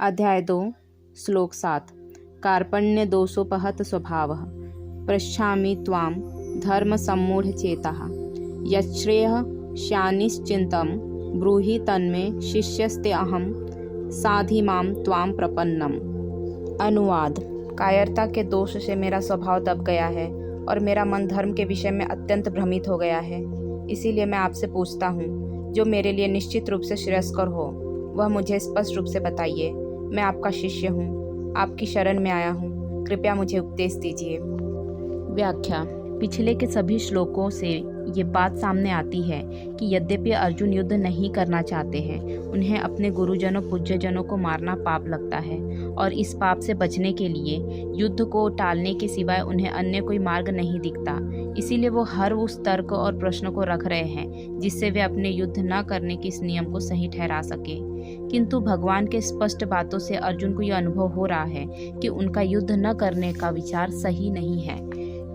अध्याय 2 श्लोक 7 कार्पण्य दोषोपहत स्वभावः पृच्छामि त्वां धर्मसम्मूढचेतः यच्छ्रेयः स्यान्निश्चिन्तं ब्रूहि तन्मे शिष्यस्ते अहं साधिमां त्वां प्रपन्नम। अनुवाद। कायरता के दोष से मेरा स्वभाव दब गया है और मेरा मन धर्म के विषय में अत्यंत भ्रमित हो गया है। इसीलिए मैं आपसे पूछता हूँ, जो मेरे लिए निश्चित रूप से श्रेयस्कर हो वह मुझे स्पष्ट रूप से बताइए। मैं आपका शिष्य हूँ, आपकी शरण में आया हूँ, कृपया मुझे उपदेश दीजिए। व्याख्या। पिछले के सभी श्लोकों से ये बात सामने आती है कि यद्यपि अर्जुन युद्ध नहीं करना चाहते हैं, उन्हें अपने गुरुजनों पूज्यजनों को मारना पाप लगता है और इस पाप से बचने के लिए युद्ध को टालने के सिवाय उन्हें अन्य कोई मार्ग नहीं दिखता। इसीलिए वो हर उस तर्क और प्रश्न को रख रहे हैं जिससे वे अपने युद्ध न करने के इस नियम को सही ठहरा सके। किंतु भगवान के स्पष्ट बातों से अर्जुन को यह अनुभव हो रहा है कि उनका युद्ध न करने का विचार सही नहीं है,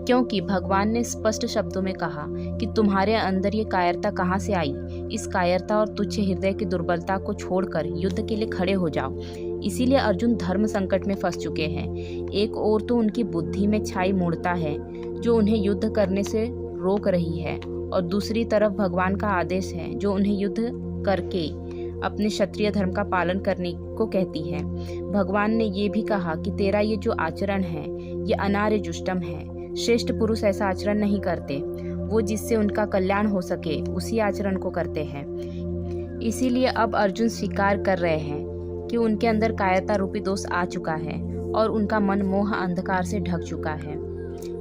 क्योंकि भगवान ने स्पष्ट शब्दों में कहा कि तुम्हारे अंदर ये कायरता कहाँ से आई। इस कायरता और तुच्छ हृदय की दुर्बलता को छोड़कर युद्ध के लिए खड़े हो जाओ। इसीलिए अर्जुन धर्म संकट में फंस चुके हैं। एक ओर तो उनकी बुद्धि में छाई मूढ़ता है जो उन्हें युद्ध करने से रोक रही है, और दूसरी तरफ भगवान का आदेश है जो उन्हें युद्ध करके अपने क्षत्रिय धर्म का पालन करने को कहती है। भगवान ने ये भी कहा कि तेरा ये जो आचरण है ये अनार्य जुष्टम है। श्रेष्ठ पुरुष ऐसा आचरण नहीं करते, वो जिससे उनका कल्याण हो सके उसी आचरण को करते हैं। इसीलिए अब अर्जुन स्वीकार कर रहे हैं कि उनके अंदर कायरता रूपी दोष आ चुका है और उनका मन मोह अंधकार से ढक चुका है।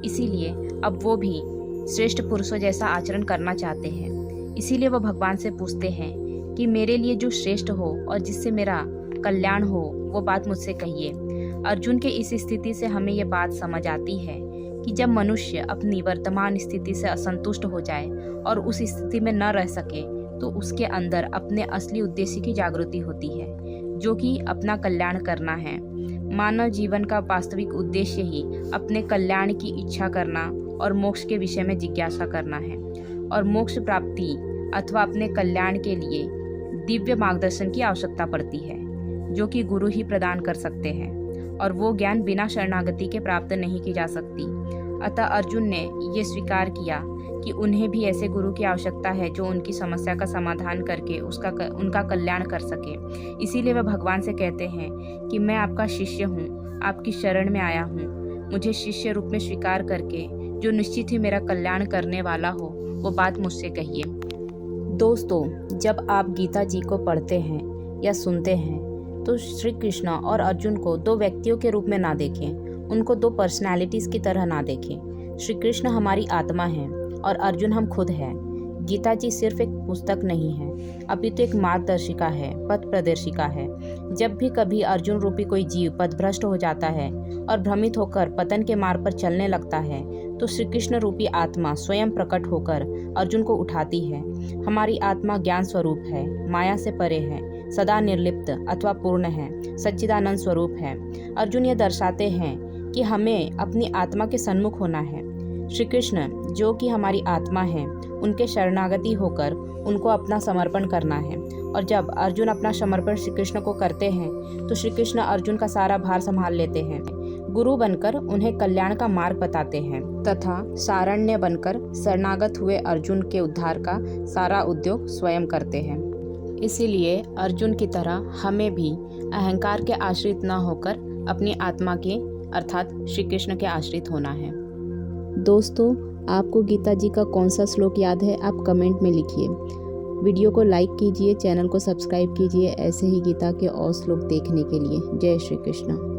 इसीलिए अब वो भी श्रेष्ठ पुरुषों जैसा आचरण करना चाहते हैं। इसीलिए वो भगवान से पूछते हैं कि मेरे लिए जो श्रेष्ठ हो और जिससे मेरा कल्याण हो वो बात मुझसे कहिए। अर्जुन के इस स्थिति से हमें ये बात समझ आती है कि जब मनुष्य अपनी वर्तमान स्थिति से असंतुष्ट हो जाए और उस स्थिति में न रह सके तो उसके अंदर अपने असली उद्देश्य की जागृति होती है, जो कि अपना कल्याण करना है। मानव जीवन का वास्तविक उद्देश्य ही अपने कल्याण की इच्छा करना और मोक्ष के विषय में जिज्ञासा करना है, और मोक्ष प्राप्ति अथवा अपने कल्याण के लिए दिव्य मार्गदर्शन की आवश्यकता पड़ती है, जो कि गुरु ही प्रदान कर सकते हैं, और वो ज्ञान बिना शरणागति के प्राप्त नहीं की जा सकती। अतः अर्जुन ने ये स्वीकार किया कि उन्हें भी ऐसे गुरु की आवश्यकता है जो उनकी समस्या का समाधान करके उनका कल्याण कर सके। इसीलिए वह भगवान से कहते हैं कि मैं आपका शिष्य हूँ, आपकी शरण में आया हूँ, मुझे शिष्य रूप में स्वीकार करके जो निश्चित ही मेरा कल्याण करने वाला हो वो बात मुझसे कहिए। दोस्तों, जब आप गीता जी को पढ़ते हैं या सुनते हैं तो श्री कृष्ण और अर्जुन को दो व्यक्तियों के रूप में ना देखें, उनको दो पर्सनालिटीज़ की तरह ना देखें। श्री कृष्ण हमारी आत्मा है और अर्जुन हम खुद हैं। गीता जी सिर्फ एक पुस्तक नहीं है, अपितु एक मार्गदर्शिका है, पथ प्रदर्शिका है। जब भी कभी अर्जुन रूपी कोई जीव पथभ्रष्ट हो जाता है और भ्रमित होकर पतन के मार्ग पर चलने लगता है तो श्री कृष्ण रूपी आत्मा स्वयं प्रकट होकर अर्जुन को उठाती है। हमारी आत्मा ज्ञान स्वरूप है, माया से परे है, सदा निर्लिप्त अथवा पूर्ण है, सच्चिदानंद स्वरूप है। अर्जुन ये दर्शाते हैं कि हमें अपनी आत्मा के सन्मुख होना है। श्री कृष्ण जो कि हमारी आत्मा है, उनके शरणागति होकर उनको अपना समर्पण करना है, और जब अर्जुन अपना समर्पण श्री कृष्ण को करते हैं तो श्री कृष्ण अर्जुन का सारा भार संभाल लेते हैं। गुरु बनकर उन्हें कल्याण का मार्ग बताते हैं तथा सारण्य बनकर शरणागत हुए अर्जुन के उद्धार का सारा उद्योग स्वयं करते हैं। इसीलिए अर्जुन की तरह हमें भी अहंकार के आश्रित न होकर अपनी आत्मा के अर्थात श्री कृष्ण के आश्रित होना है। दोस्तों, आपको गीता जी का कौन सा श्लोक याद है आप कमेंट में लिखिए। वीडियो को लाइक कीजिए, चैनल को सब्सक्राइब कीजिए ऐसे ही गीता के और श्लोक देखने के लिए। जय श्री कृष्ण।